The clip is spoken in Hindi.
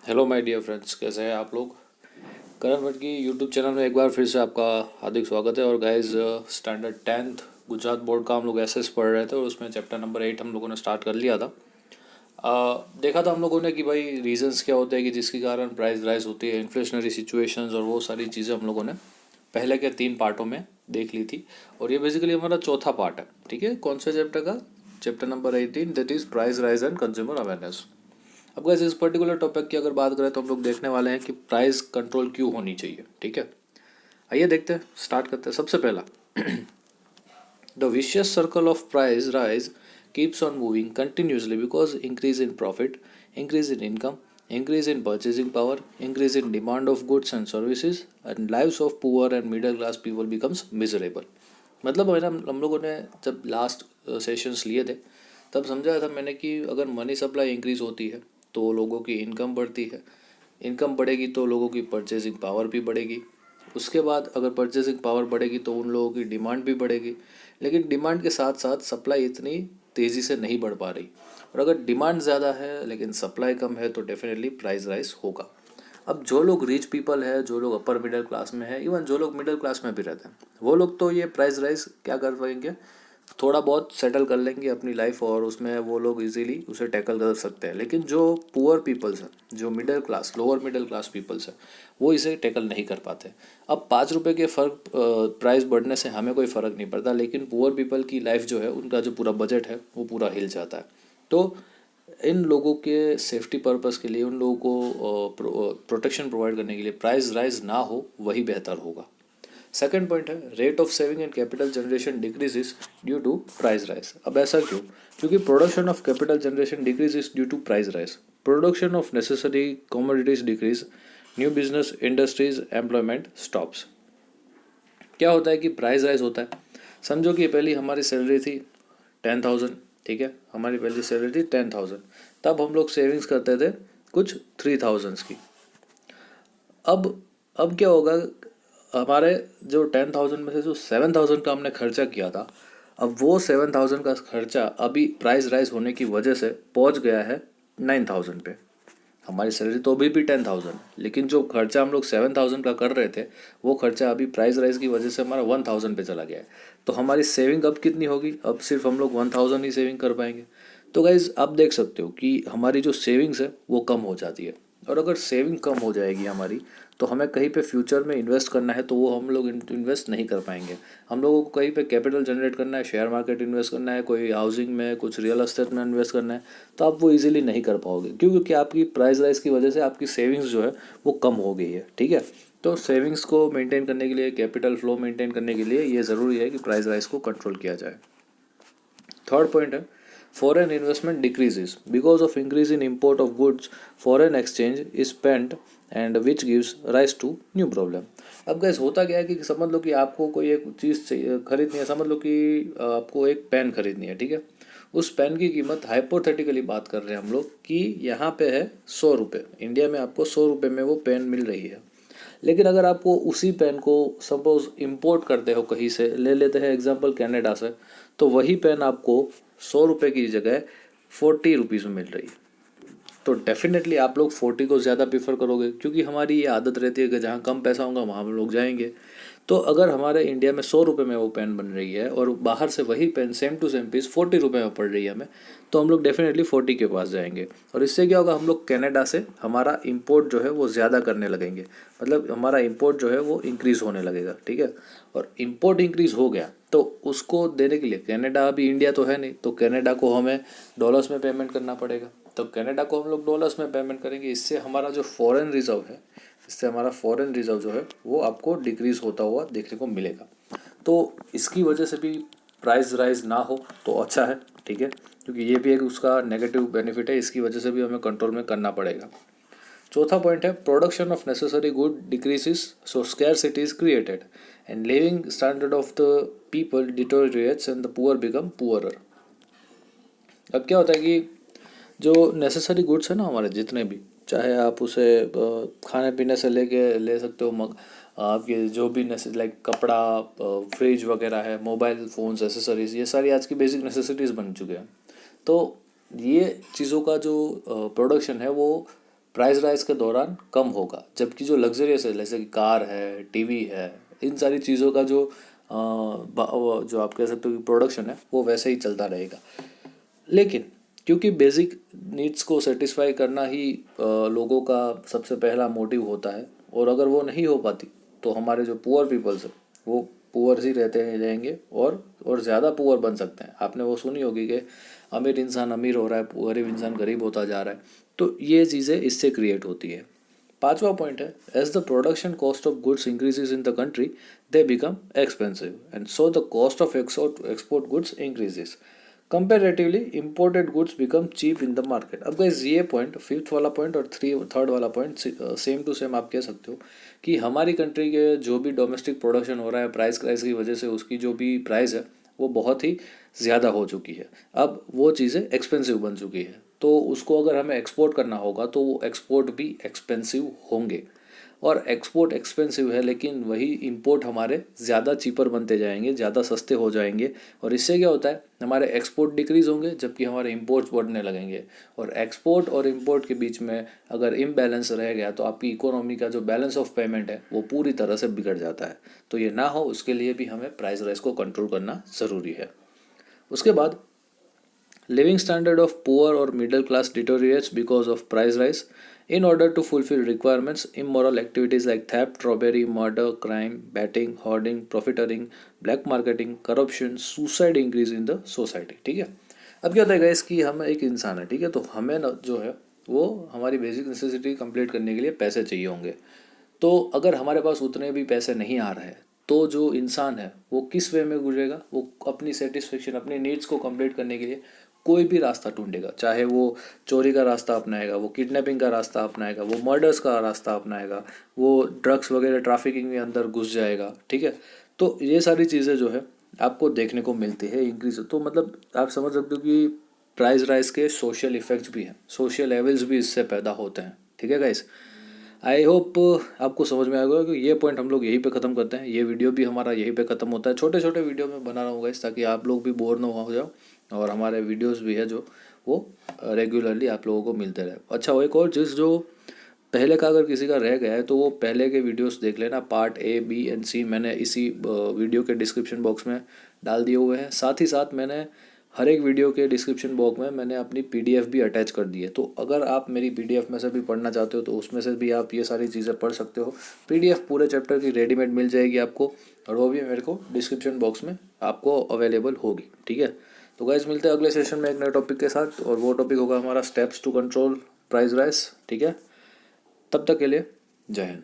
हेलो माय डियर फ्रेंड्स, कैसे हैं आप लोग। करण भट्ट की यूट्यूब चैनल में एक बार फिर से आपका हार्दिक स्वागत है। और guys, standard 10th Gujarat board का हम लोग एसएस पढ़ रहे थे और उसमें चैप्टर नंबर 8 हम लोगों ने स्टार्ट कर लिया था। देखा था हम लोगों ने कि भाई रीजंस क्या होते हैं कि जिसके कारण प्राइस राइज होती है, इन्फ्लेशनरी सिचुएशंस और वो सारी चीज़ें हम लोगों ने पहले के 3 पार्टों में देख ली थी। और ये बेसिकली हमारा चौथा पार्ट है। ठीक है, कौन से चैप्टर का? Chapter number 18, that is price rise and consumer awareness. अब गैस, इस पर्टिकुलर टॉपिक की अगर बात करें तो हम लोग देखने वाले हैं कि प्राइस कंट्रोल क्यों होनी चाहिए। ठीक है, आइए देखते हैं, स्टार्ट करते हैं। सबसे पहला, the vicious circle of price rise keeps on moving continuously because increase in profit, increase in income, increase in purchasing power, increase in demand of goods and services, and lives of poor and middle class people becomes miserable. मतलब है ना, हम लोगों ने जब लास्ट सेशंस लिए थे तब समझाया था मैंने कि अगर मनी सप्लाई इंक्रीज होती है तो लोगों की इनकम बढ़ती है, इनकम बढ़ेगी तो लोगों की परचेजिंग पावर भी बढ़ेगी। उसके बाद अगर परचेजिंग पावर बढ़ेगी तो उन लोगों की डिमांड भी बढ़ेगी। लेकिन डिमांड के साथ साथ सप्लाई इतनी तेज़ी से नहीं बढ़ पा रही। और अगर डिमांड ज़्यादा है लेकिन सप्लाई कम है तो डेफिनेटली प्राइस राइज होगा। अब जो लोग रिच पीपल है, जो लोग अपर मिडिल क्लास में है, इवन जो लोग मिडिल क्लास में भी रहते हैं, वो लोग तो ये प्राइस राइज क्या कर पाएंगे, थोड़ा बहुत सेटल कर लेंगे अपनी लाइफ और उसमें वो लोग इजीली उसे टैकल कर सकते हैं। लेकिन जो पुअर पीपल्स हैं, जो middle class, lower middle class peoples हैं, वो इसे टैकल नहीं कर पाते। अब 5 रुपये के फ़र्क, प्राइस बढ़ने से हमें कोई फ़र्क नहीं पड़ता, लेकिन पुअर पीपल की लाइफ जो है, उनका जो पूरा बजट है वो पूरा हिल जाता है। तो इन लोगों के सेफ्टी पर्पस के लिए, उन लोगों को प्रोटेक्शन प्रोवाइड करने के लिए प्राइस राइज ना हो वही बेहतर होगा। सेकंड पॉइंट है, rate of saving and capital generation decreases due to price rise. अब ऐसा क्यों? क्योंकि production of capital generation decreases due to price rise, production of necessary commodities decrease, new business industries employment stops. क्या होता है कि प्राइस राइज होता है, समझो कि पहली हमारी सैलरी थी 10,000। ठीक है, हमारी पहली सैलरी थी 10,000, तब हम लोग सेविंग्स करते थे कुछ 3,000 की। अब अब क्या होगा, हमारे जो 10,000 में से जो 7,000 का हमने खर्चा किया था, अब वो 7,000 का खर्चा अभी प्राइस राइज होने की वजह से पहुंच गया है 9,000 पे। हमारी सैलरी तो अभी भी 10,000, लेकिन जो खर्चा हम लोग 7,000 का कर रहे थे, वो खर्चा अभी प्राइस राइज की वजह से हमारा 1,000 पे चला गया है। तो हमारी सेविंग अब कितनी होगी? अब सिर्फ हम लोग 1,000 ही सेविंग कर पाएंगे। तो गाइज, आप देख सकते हो कि हमारी जो सेविंग्स है वो कम हो जाती है। और अगर सेविंग कम हो जाएगी हमारी, तो हमें कहीं पे फ्यूचर में इन्वेस्ट करना है तो वो हम लोग इन्वेस्ट नहीं कर पाएंगे। हम लोगों को कहीं पे कैपिटल जनरेट करना है, शेयर मार्केट इन्वेस्ट करना है, कोई हाउसिंग में, कुछ रियल एस्टेट में इन्वेस्ट करना है, तो आप वो इजीली नहीं कर पाओगे। क्यों? क्योंकि आपकी प्राइस राइज की वजह से आपकी सेविंग्स जो है वो कम हो गई है। ठीक है, तो सेविंग्स को मेंटेन करने के लिए, कैपिटल फ्लो मेंटेन करने के लिए ये ज़रूरी है कि प्राइस राइज को कंट्रोल किया जाए। थर्ड पॉइंट है, foreign investment decreases because of increase in import of goods, foreign exchange is spent and which gives rise to new problem. अब गैस, होता क्या है कि समझ लो कि आपको कोई एक चीज़ खरीदनी है, समझ लो कि आपको एक पेन खरीदनी है। ठीक है, उस पेन की कीमत, हाइपोथेटिकली बात कर रहे हैं हम लोग, कि यहाँ पे है 100 रुपये, इंडिया में आपको 100 रुपये में वो पेन मिल रही है। लेकिन अगर आपको उसी पेन को सपोज इंपोर्ट करते हो कहीं से, ले लेते हैं एग्जांपल कनाडा से, तो वही पेन आपको 100 रुपये की जगह 40 रुपीज़ में मिल रही है। तो डेफिनेटली आप लोग 40 को ज़्यादा प्रीफर करोगे, क्योंकि हमारी ये आदत रहती है कि जहाँ कम पैसा होगा वहाँ हम लोग जाएंगे। तो अगर हमारे इंडिया में 100 रुपये में वो पेन बन रही है और बाहर से वही pen same to same piece 40 रुपये में पड़ रही है हमें, तो हम लोग डेफिनेटली 40 के पास जाएंगे। और इससे क्या होगा, हम लोग कनाडा से हमारा इंपोर्ट जो है वो ज़्यादा करने लगेंगे, मतलब हमारा इंपोर्ट जो है वो इंक्रीज़ होने लगेगा। ठीक है, और इंपोर्ट इंक्रीज़ हो गया तो उसको देने के लिए, कनाडा अभी इंडिया तो है नहीं, तो कनाडा को हमें डॉलर्स में पेमेंट करना पड़ेगा, तो कनाडा को हम लोग डॉलर्स में पेमेंट करेंगे। इससे हमारा जो फॉरेन रिजर्व है, इससे हमारा फॉरेन रिजर्व जो है वो आपको डिक्रीज़ होता हुआ देखने को मिलेगा। तो इसकी वजह से भी प्राइस राइज ना हो तो अच्छा है। ठीक है, क्योंकि ये भी एक उसका नेगेटिव बेनिफिट है, इसकी वजह से भी हमें कंट्रोल में करना पड़ेगा। चौथा पॉइंट है, production of necessary good decreases so scarcity is created and living standard of the people डिटोरिएट्स and the poor become poorer. अब क्या होता है कि जो नेसेसरी गुड्स है ना हमारे, जितने भी, चाहे आप उसे खाने पीने से लेके ले सकते हो, आपके जो भी लाइक कपड़ा, फ्रिज वगैरह है, मोबाइल फ़ोन्स, एसेसरीज, ये सारी आज की बेसिक नेसेसिटीज़ बन चुके हैं। तो ये चीज़ों का जो प्रोडक्शन है वो प्राइस राइज के दौरान कम होगा, जबकि जो लग्जरियस है जैसे कि कार है, टीवी है, इन सारी चीज़ों का जो आप कह सकते हो कि प्रोडक्शन है वो वैसे ही चलता रहेगा। लेकिन क्योंकि बेसिक नीड्स को सेटिस्फाई करना ही लोगों का सबसे पहला मोटिव होता है, और अगर वो नहीं हो पाती तो हमारे जो पुअर पीपल्स हैं वो पुअर ही रहते हैं जाएंगे और ज़्यादा पुअर बन सकते हैं। आपने वो सुनी होगी कि अमीर इंसान अमीर हो रहा है, गरीब इंसान गरीब होता जा रहा है। तो ये चीज़ें इससे क्रिएट होती है। पांचवा पॉइंट है, as the production cost of goods increases in the country they become expensive and so the cost of export goods increases comparatively imported goods become cheap in the market. अब गाइस ये पॉइंट, फिफ्थ वाला पॉइंट और थर्ड वाला पॉइंट सेम टू सेम आप कह सकते हो कि हमारी कंट्री के जो भी डोमेस्टिक प्रोडक्शन हो रहा है प्राइस क्राइस की वजह से उसकी जो भी प्राइस है वो बहुत ही ज़्यादा हो चुकी है। अब वो चीज़ें एक्सपेंसिव बन चुकी है, तो उसको अगर हमें एक्सपोर्ट करना होगा तो वो एक्सपोर्ट भी एक्सपेंसिव होंगे। और एक्सपोर्ट एक्सपेंसिव है लेकिन वही इंपोर्ट हमारे ज़्यादा चीपर बनते जाएंगे, ज़्यादा सस्ते हो जाएंगे, और इससे क्या होता है हमारे एक्सपोर्ट डिक्रीज़ होंगे जबकि हमारे इंपोर्ट्स बढ़ने लगेंगे। और एक्सपोर्ट और इंपोर्ट के बीच में अगर इम्बैलेंस रह गया तो आपकी इकोनॉमी का जो बैलेंस ऑफ पेमेंट है वो पूरी तरह से बिगड़ जाता है। तो ये ना हो उसके लिए भी हमें प्राइस राइज को कंट्रोल करना ज़रूरी है। उसके बाद living standard of poor or middle class deteriorates because of price rise. In order to fulfill requirements, immoral activities like theft, robbery, murder, crime, betting, hoarding, profiteering, black marketing, corruption, suicide increase in the society। ठीक है। अब क्या होता है गाइस कि हम एक इंसान है, ठीक है, तो हमें ना जो है वो हमारी बेसिक नेसेसिटी कंप्लीट करने के लिए पैसे चाहिए होंगे। तो अगर हमारे पास उतने भी पैसे नहीं आ रहे हैं तो जो इंसान है वो किस वे में गुजरेगा, वो अपनी सेटिस्फेक्शन अपनी नीड्स को कंप्लीट करने के लिए कोई भी रास्ता ढूंढेगा। चाहे वो चोरी का रास्ता अपनाएगा, वो किडनैपिंग का रास्ता अपनाएगा, वो मर्डर्स का रास्ता अपनाएगा, वो ड्रग्स वगैरह ट्रैफिकिंग में अंदर घुस जाएगा। ठीक है। तो ये सारी चीज़ें जो है आपको देखने को मिलती है इंक्रीज। तो मतलब आप समझ सकते हो कि प्राइस राइज के सोशल इफ़ेक्ट्स भी हैं, सोशल लेवल्स भी इससे पैदा होते हैं। ठीक है गाइस, आई होप आपको समझ में आएगा कि ये पॉइंट हम लोग यहीं पे ख़त्म करते हैं। ये वीडियो भी हमारा यहीं पे ख़त्म होता है। छोटे छोटे वीडियो में बना रहा हूँ गाइस ताकि आप लोग भी बोर ना हो जाओ, और हमारे वीडियोस भी है जो वो रेगुलरली आप लोगों को मिलते रहे। अच्छा, वो एक और चीज़ जो पहले का अगर किसी का रह गया है तो वो पहले के वीडियोस देख लेना, पार्ट ए बी एंड सी मैंने इसी वीडियो के डिस्क्रिप्शन बॉक्स में डाल दिए हुए हैं। साथ ही साथ मैंने हर एक वीडियो के डिस्क्रिप्शन बॉक्स में मैंने अपनी पीडीएफ भी अटैच कर दी है। तो अगर आप मेरी पीडीएफ में से भी पढ़ना चाहते हो तो उसमें से भी आप ये सारी चीज़ें पढ़ सकते हो। पीडीएफ पूरे चैप्टर की रेडीमेड मिल जाएगी आपको, और वो भी मेरे को डिस्क्रिप्शन बॉक्स में आपको अवेलेबल होगी। ठीक है। तो गाइस मिलते हैं अगले सेशन में एक नए टॉपिक के साथ, और वो टॉपिक होगा हमारा steps to control price rise. ठीक है, तब तक के लिए जय हिंद।